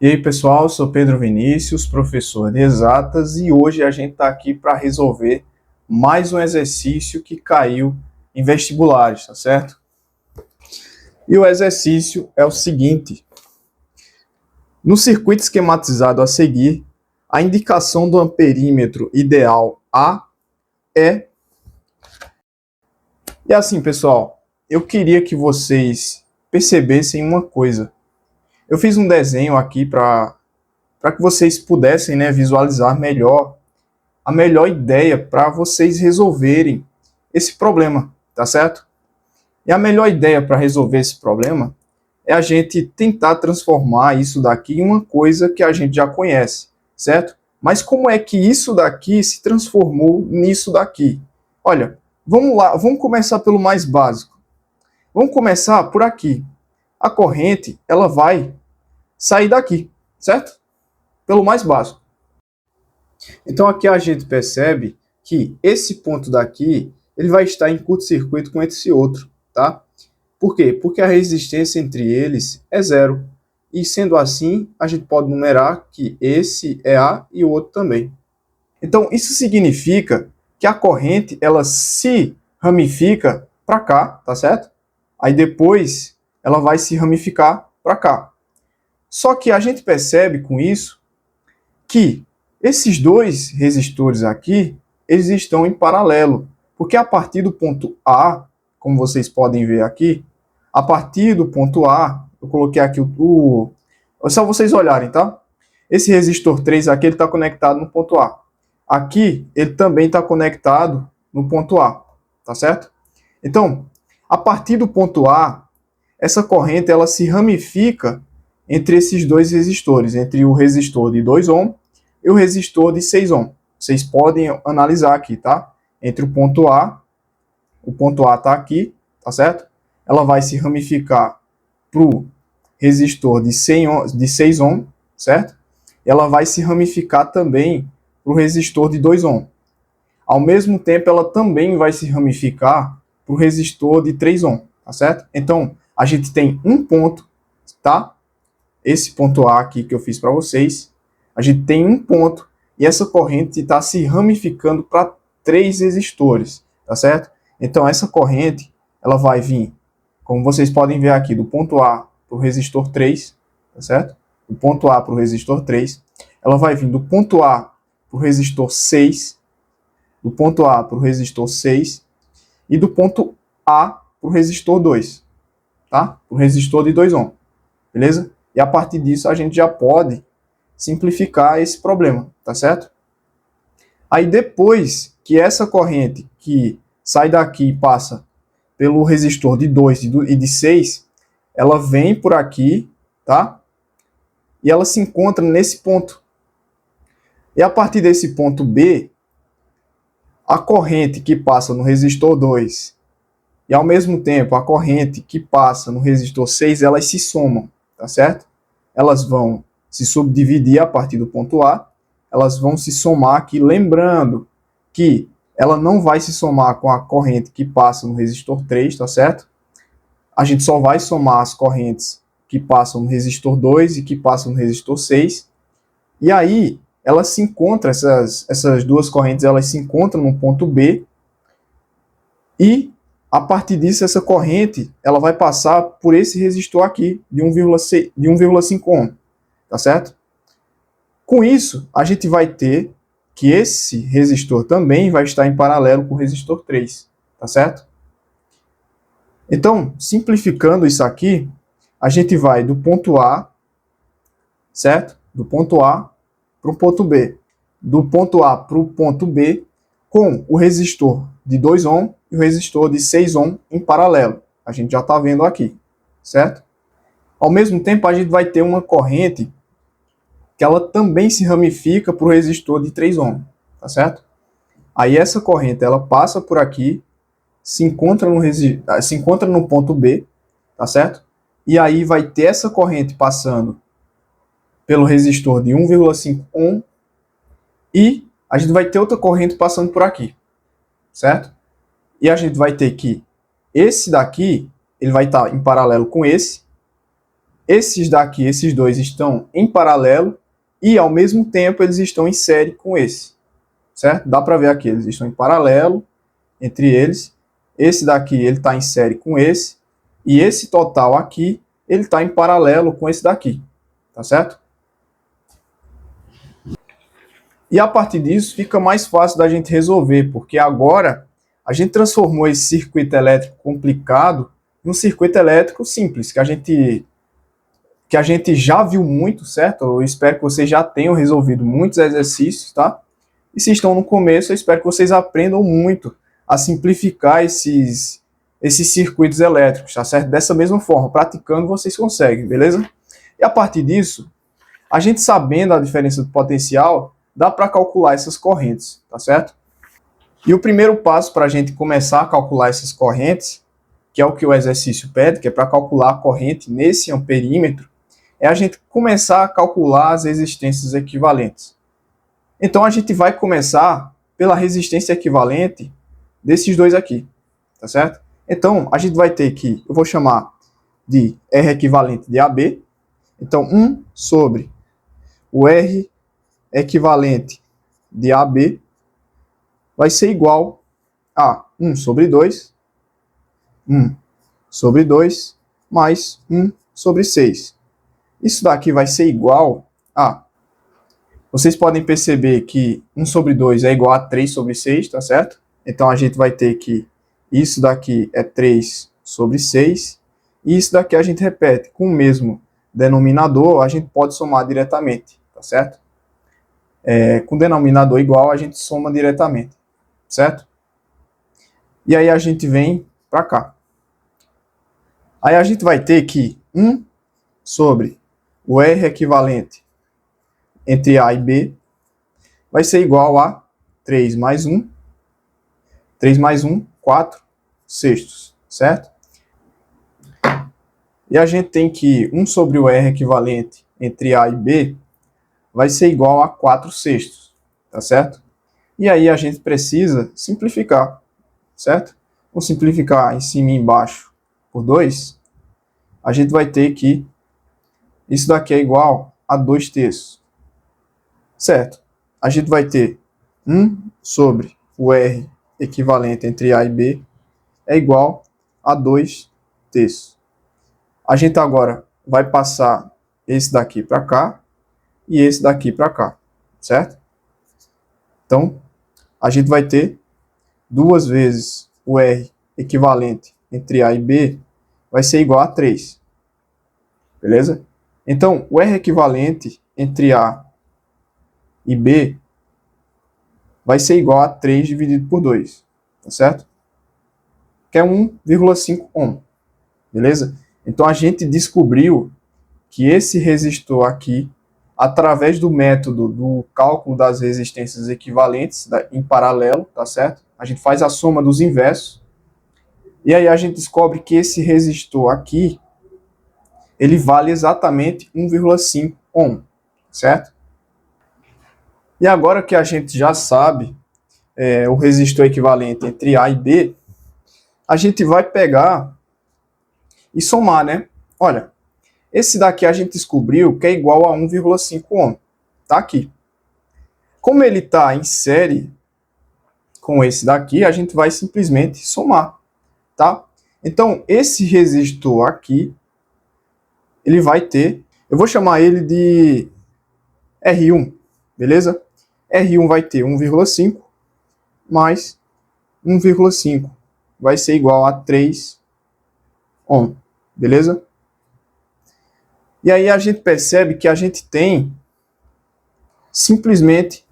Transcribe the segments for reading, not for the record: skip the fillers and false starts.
E aí, pessoal, eu sou Pedro Vinícius, professor de exatas, e hoje a gente está aqui para resolver mais um exercício que caiu em vestibulares, tá certo? E o exercício é o seguinte: no circuito esquematizado a seguir, a indicação do amperímetro ideal A é. E assim, pessoal, eu queria que vocês percebessem uma coisa. Eu fiz um desenho aqui para que vocês pudessem, visualizar melhor a melhor ideia para vocês resolverem esse problema, tá certo? E a melhor ideia para resolver esse problema é a gente tentar transformar isso daqui em uma coisa que a gente já conhece, certo? Mas como é que isso daqui se transformou nisso daqui? Olha, vamos lá, vamos começar pelo mais básico. Vamos começar por aqui. A corrente, ela vai sair daqui, certo? Pelo mais básico. Então aqui a gente percebe que esse ponto daqui, ele vai estar em curto-circuito com esse outro, tá? Por quê? Porque a resistência entre eles é zero. E sendo assim, a gente pode numerar que esse é A e o outro também. Então isso significa que a corrente, ela se ramifica para cá, tá certo? Aí depois ela vai se ramificar para cá. Só que a gente percebe com isso que esses dois resistores aqui, eles estão em paralelo, porque a partir do ponto A, como vocês podem ver aqui, a partir do ponto A, eu coloquei aqui é só vocês olharem, tá? Esse resistor 3 aqui, ele está conectado no ponto A. Aqui, ele também está conectado no ponto A, tá certo? Então, a partir do ponto A, essa corrente, ela se ramifica entre esses dois resistores, entre o resistor de 2 ohm e o resistor de 6 ohm. Vocês podem analisar aqui, tá? Entre o ponto A está aqui, tá certo? Ela vai se ramificar para o resistor de 6 ohm, certo? Ela vai se ramificar também para o resistor de 2 ohm. Ao mesmo tempo, ela também vai se ramificar para o resistor de 3 ohm, tá certo? Então, a gente tem um ponto, tá? Esse ponto A aqui que eu fiz para vocês, a gente tem um ponto e essa corrente está se ramificando para 3 resistores, tá certo? Então essa corrente, ela vai vir, como vocês podem ver aqui, do ponto A para o resistor 3, tá certo? Do ponto A para o resistor 3, ela vai vir do ponto A para o resistor 6, do ponto A para o resistor 6 e do ponto A para o resistor 2, tá? O resistor de 2 ohm, beleza? E a partir disso a gente já pode simplificar esse problema, tá certo? Aí depois que essa corrente que sai daqui e passa pelo resistor de 2 e de 6, ela vem por aqui, tá? E ela se encontra nesse ponto. E a partir desse ponto B, a corrente que passa no resistor 2 e ao mesmo tempo a corrente que passa no resistor 6, elas se somam, tá certo? Elas vão se subdividir a partir do ponto A, elas vão se somar aqui, lembrando que ela não vai se somar com a corrente que passa no resistor 3, tá certo? A gente só vai somar as correntes que passam no resistor 2 e que passam no resistor 6, e aí elas se encontram, essas duas correntes, elas se encontram no ponto B, e a partir disso, essa corrente, ela vai passar por esse resistor aqui, de 1,5 ohm, tá certo? Com isso, a gente vai ter que esse resistor também vai estar em paralelo com o resistor 3, tá certo? Então, simplificando isso aqui, a gente vai do ponto A, certo? Do ponto A para o ponto B. Do ponto A para o ponto B, com o resistor de 2 ohm e o resistor de 6 ohm em paralelo. A gente já está vendo aqui, certo? Ao mesmo tempo, a gente vai ter uma corrente que ela também se ramifica para o resistor de 3 ohm, tá certo? Aí essa corrente, ela passa por aqui, se encontra no ponto B, tá certo? E aí vai ter essa corrente passando pelo resistor de 1,5 ohm e a gente vai ter outra corrente passando por aqui, certo? E a gente vai ter que esse daqui, ele vai estar em paralelo com esse, esses daqui, esses dois estão em paralelo e ao mesmo tempo eles estão em série com esse, certo? Dá para ver aqui, eles estão em paralelo entre eles. Esse daqui ele está em série com esse e esse total aqui ele está em paralelo com esse daqui, tá certo? E a partir disso fica mais fácil da gente resolver, porque agora a gente transformou esse circuito elétrico complicado em um circuito elétrico simples, que a gente já viu muito, certo? Eu espero que vocês já tenham resolvido muitos exercícios, tá? E se estão no começo, eu espero que vocês aprendam muito a simplificar esses circuitos elétricos, tá certo? Dessa mesma forma, praticando vocês conseguem, beleza? E a partir disso, a gente sabendo a diferença do potencial, dá para calcular essas correntes, tá certo? E o primeiro passo para a gente começar a calcular essas correntes, que é o que o exercício pede, que é para calcular a corrente nesse amperímetro, é a gente começar a calcular as resistências equivalentes. Então a gente vai começar pela resistência equivalente desses dois aqui, tá certo? Então a gente vai ter que, eu vou chamar de R equivalente de AB, então 1 sobre o R equivalente de AB vai ser igual a 1 sobre 2, 1 sobre 2, mais 1 sobre 6. Isso daqui vai ser igual a... Vocês podem perceber que 1 sobre 2 é igual a 3 sobre 6, tá certo? Então a gente vai ter que isso daqui é 3 sobre 6, e isso daqui a gente repete com o mesmo denominador, a gente pode somar diretamente, tá certo? Com denominador igual, a gente soma diretamente, certo? E aí a gente vem para cá. Aí a gente vai ter que 1 sobre o R equivalente entre A e B vai ser igual a 3 mais 1, 3 mais 1, 4 sextos, certo? E a gente tem que 1 sobre o R equivalente entre A e B vai ser igual a 4 sextos, tá certo? E aí a gente precisa simplificar, certo? Vamos simplificar em cima e embaixo por 2, a gente vai ter que isso daqui é igual a 2 terços, certo? A gente vai ter 1 sobre o R equivalente entre A e B é igual a 2 terços. A gente agora vai passar esse daqui para cá e esse daqui para cá, certo? Então, a gente vai ter 2 vezes o R equivalente entre A e B vai ser igual a 3, beleza? Então, o R equivalente entre A e B vai ser igual a 3 dividido por 2, tá certo? Que é 1,5 ohm, beleza? Então, a gente descobriu que esse resistor aqui, através do método do cálculo das resistências equivalentes em paralelo, tá certo? A gente faz a soma dos inversos, e aí a gente descobre que esse resistor aqui, ele vale exatamente 1,5 ohm, certo? E agora que a gente já sabe o resistor equivalente entre A e B, a gente vai pegar e somar, né? Olha, esse daqui a gente descobriu que é igual a 1,5 ohm. Tá aqui. Como ele está em série com esse daqui, a gente vai simplesmente somar, tá? Então, esse resistor aqui, ele vai ter... Eu vou chamar ele de R1, beleza? R1 vai ter 1,5 mais 1,5 vai ser igual a 3 ohm, beleza? E aí a gente percebe que a gente tem simplesmente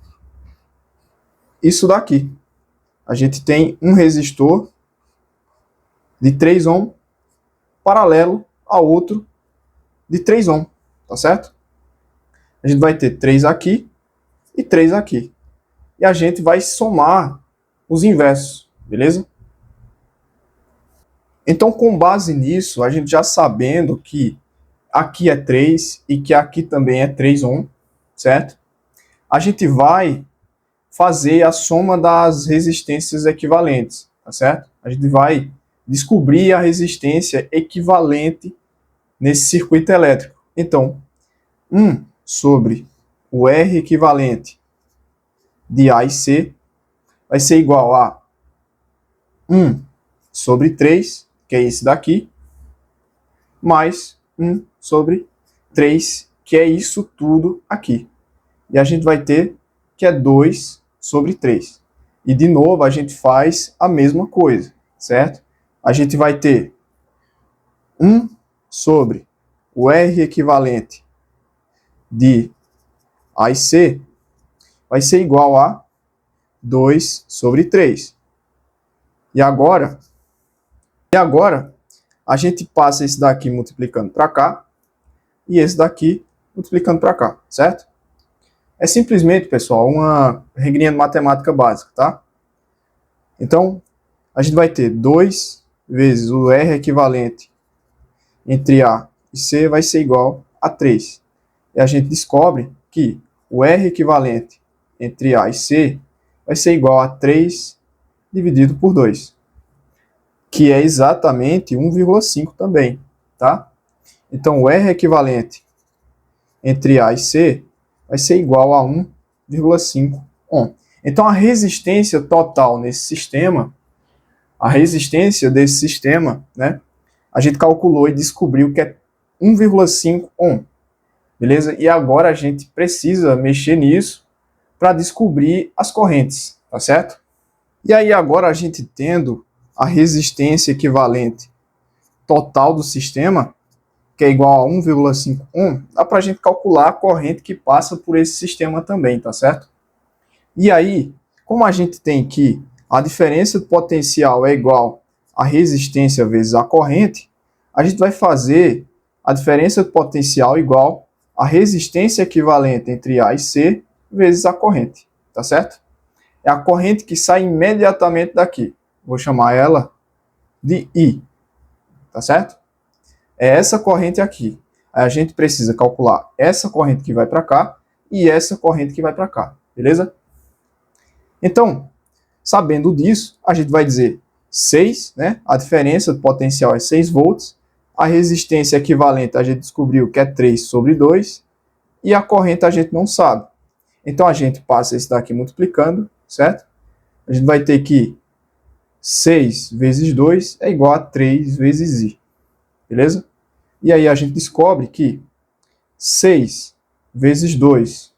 isso daqui. A gente tem um resistor de 3 ohm paralelo a outro de 3 ohm, tá certo? A gente vai ter 3 aqui e 3 aqui. E a gente vai somar os inversos, beleza? Então, com base nisso, a gente já sabendo que aqui é 3 e que aqui também é 3 ohm, certo? A gente vai fazer a soma das resistências equivalentes, tá certo? A gente vai descobrir a resistência equivalente nesse circuito elétrico. Então, 1 sobre o R equivalente de A e C vai ser igual a 1 sobre 3, que é esse daqui, mais 1 sobre 3, que é isso tudo aqui. E a gente vai ter que é 2 sobre 3. E de novo a gente faz a mesma coisa, certo? A gente vai ter 1 sobre o R equivalente de A e C vai ser igual a 2 sobre 3. E agora a gente passa esse daqui multiplicando para cá e esse daqui multiplicando para cá, certo? É simplesmente, pessoal, uma regrinha de matemática básica, tá? Então, a gente vai ter 2 vezes o R equivalente entre A e C vai ser igual a 3. E a gente descobre que o R equivalente entre A e C vai ser igual a 3 dividido por 2, que é exatamente 1,5 também, tá? Então, o R equivalente entre A e C vai ser igual a 1,5 ohm. Então, a resistência total nesse sistema, a resistência desse sistema, né, a gente calculou e descobriu que é 1,5 ohm, beleza? E agora a gente precisa mexer nisso para descobrir as correntes, tá certo? E aí agora a gente tendo a resistência equivalente total do sistema, que é igual a 1,5 ohm, dá para a gente calcular a corrente que passa por esse sistema também, tá certo? E aí, como a gente tem que a diferença do potencial é igual a resistência vezes a corrente, a gente vai fazer a diferença do potencial igual a resistência equivalente entre A e C vezes a corrente, tá certo? É a corrente que sai imediatamente daqui. Vou chamar ela de I, tá certo? É essa corrente aqui. Aí a gente precisa calcular essa corrente que vai para cá e essa corrente que vai para cá, beleza? Então, sabendo disso, a gente vai dizer 6, né? A diferença do potencial é 6 volts. A resistência equivalente a gente descobriu que é 3 sobre 2. E a corrente a gente não sabe. Então, a gente passa esse daqui multiplicando, certo? A gente vai ter que 6 vezes 2 é igual a 3 vezes I. Beleza? E aí a gente descobre que 6 vezes 2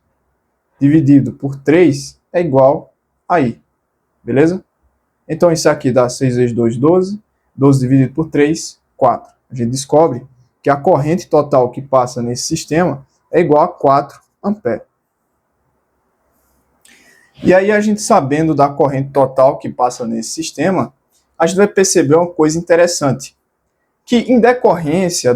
dividido por 3 é igual a I. Beleza? Então isso aqui dá 6 vezes 2, 12. 12 dividido por 3, 4. A gente descobre que a corrente total que passa nesse sistema é igual a 4 amperes. E aí a gente sabendo da corrente total que passa nesse sistema, a gente vai perceber uma coisa interessante. Que em decorrência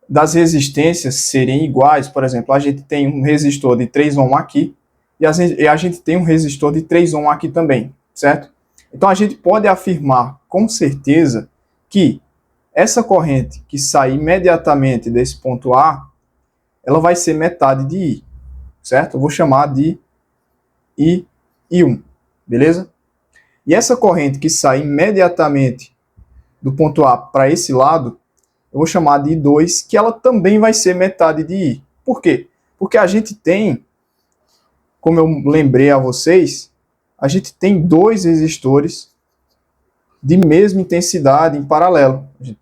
das resistências serem iguais, por exemplo, a gente tem um resistor de 3 ohm aqui e a gente tem um resistor de 3 ohm aqui também, certo? Então a gente pode afirmar com certeza que essa corrente que sai imediatamente desse ponto A, ela vai ser metade de I, certo? Eu vou chamar de I1, beleza? E essa corrente que sai imediatamente do ponto A para esse lado, eu vou chamar de I2, que ela também vai ser metade de I. Por quê? Porque a gente tem, como eu lembrei a vocês, a gente tem dois resistores de mesma intensidade em paralelo. A gente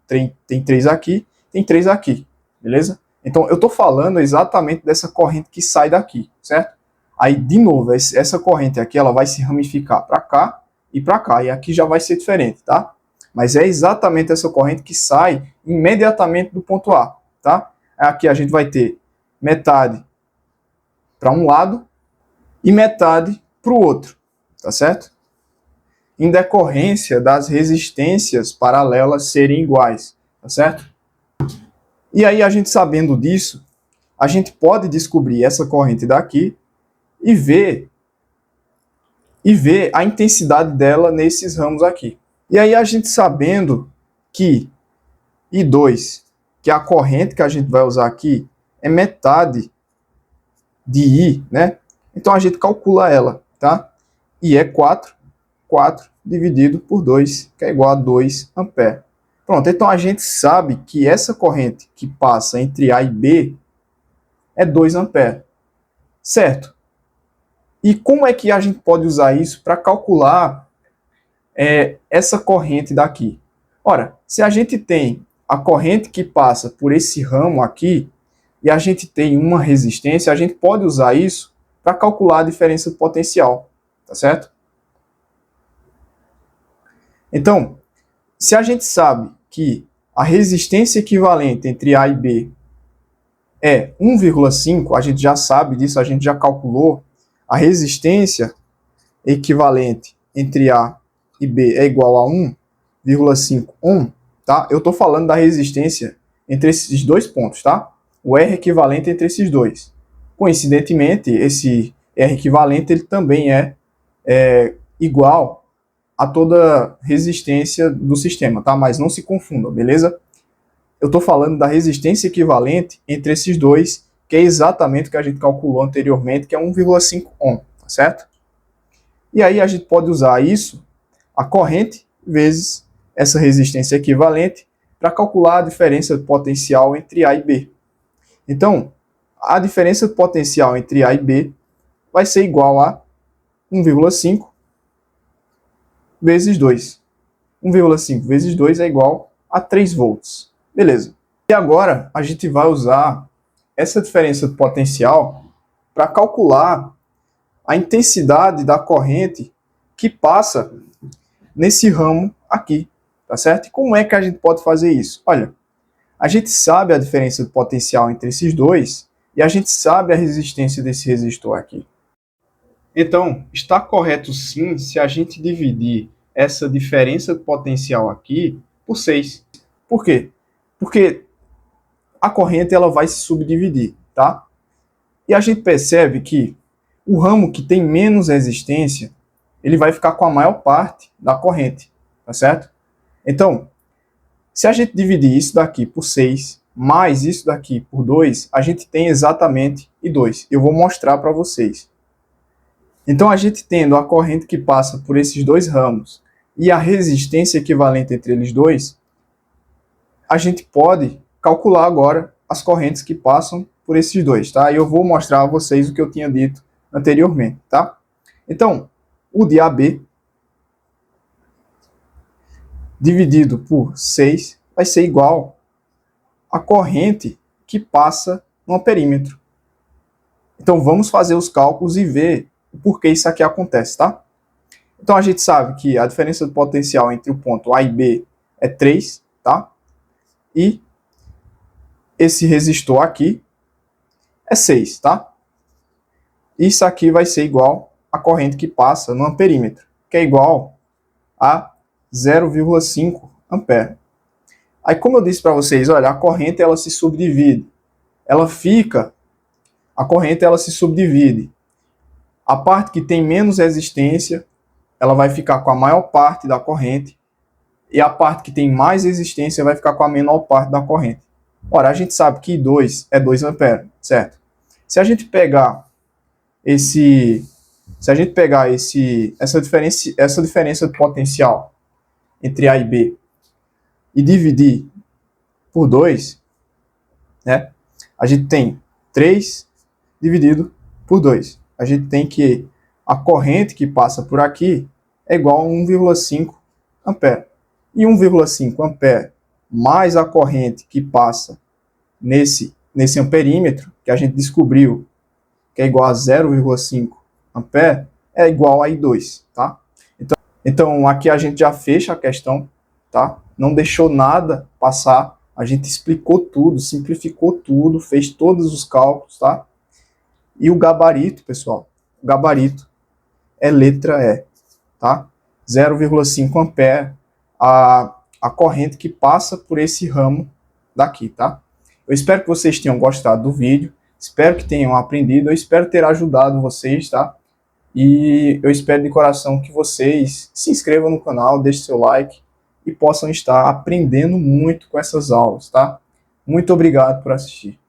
tem 3 aqui, tem 3 aqui, beleza? Então, eu estou falando exatamente dessa corrente que sai daqui, certo? Aí, de novo, essa corrente aqui, ela vai se ramificar para cá, e aqui já vai ser diferente, tá? Mas é exatamente essa corrente que sai imediatamente do ponto A, tá? Aqui a gente vai ter metade para um lado e metade para o outro, tá certo? Em decorrência das resistências paralelas serem iguais, tá certo? E aí, a gente sabendo disso, a gente pode descobrir essa corrente daqui e ver a intensidade dela nesses ramos aqui. E aí, a gente sabendo que I2, que é a corrente que a gente vai usar aqui, é metade de I, né? Então, a gente calcula ela, tá? I é 4 dividido por 2, que é igual a 2 amperes. Pronto, então a gente sabe que essa corrente que passa entre A e B é 2 amperes, certo? E como é que a gente pode usar isso para calcular essa corrente daqui? Ora, se a gente tem a corrente que passa por esse ramo aqui, e a gente tem uma resistência, a gente pode usar isso para calcular a diferença de potencial, tá certo? Então, se a gente sabe que a resistência equivalente entre A e B é 1,5, a gente já sabe disso, a gente já calculou, a resistência equivalente entre A e B é igual a 1,5 ohm, tá? Eu estou falando da resistência entre esses dois pontos, tá? O R equivalente entre esses dois. Coincidentemente, esse R equivalente ele também é igual a toda resistência do sistema, tá? Mas não se confunda, beleza? Eu estou falando da resistência equivalente entre esses dois, que é exatamente o que a gente calculou anteriormente, que é 1,5 ohm, tá certo? E aí a gente pode usar isso, a corrente, vezes essa resistência equivalente, para calcular a diferença de potencial entre A e B. Então, a diferença de potencial entre A e B vai ser igual a 1,5 vezes 2. 1,5 vezes 2 é igual a 3 volts. Beleza. E agora a gente vai usar essa diferença de potencial para calcular a intensidade da corrente que passa nesse ramo aqui, tá certo? E como é que a gente pode fazer isso? Olha, a gente sabe a diferença de potencial entre esses dois e a gente sabe a resistência desse resistor aqui. Então, está correto sim se a gente dividir essa diferença de potencial aqui por 6. Por quê? Porque a corrente ela vai se subdividir, tá? E a gente percebe que o ramo que tem menos resistência, ele vai ficar com a maior parte da corrente, tá certo? Então, se a gente dividir isso daqui por 6, mais isso daqui por 2, a gente tem exatamente 2. Eu vou mostrar para vocês. Então, a gente tendo a corrente que passa por esses dois ramos e a resistência equivalente entre eles dois, a gente pode calcular agora as correntes que passam por esses dois, tá? E eu vou mostrar a vocês o que eu tinha dito anteriormente, tá? Então, o de AB dividido por 6 vai ser igual à corrente que passa no perímetro. Então, vamos fazer os cálculos e ver o porquê isso aqui acontece, tá? Então, a gente sabe que a diferença de potencial entre o ponto A e B é 3, tá? E esse resistor aqui é 6, tá? Isso aqui vai ser igual à corrente que passa no amperímetro, que é igual a 0,5 ampere. Aí, como eu disse para vocês, olha, a corrente ela se subdivide. A corrente ela se subdivide. A parte que tem menos resistência, ela vai ficar com a maior parte da corrente, e a parte que tem mais resistência vai ficar com a menor parte da corrente. Ora, a gente sabe que 2 é 2 amperes, certo? Se a gente pegar essa diferença de potencial entre A e B e dividir por 2, né? A gente tem 3 dividido por 2. A gente tem que a corrente que passa por aqui é igual a 1,5 ampere. E 1,5 ampere mais a corrente que passa nesse amperímetro, que a gente descobriu que é igual a 0,5 ampere, é igual a I2, tá? Então, aqui a gente já fecha a questão, tá? Não deixou nada passar, a gente explicou tudo, simplificou tudo, fez todos os cálculos, tá? E o gabarito, pessoal, o gabarito é letra E, tá? 0,5 ampere, a corrente que passa por esse ramo daqui, tá? Eu espero que vocês tenham gostado do vídeo, espero que tenham aprendido, eu espero ter ajudado vocês, tá? E eu espero de coração que vocês se inscrevam no canal, deixem seu like e possam estar aprendendo muito com essas aulas, tá? Muito obrigado por assistir.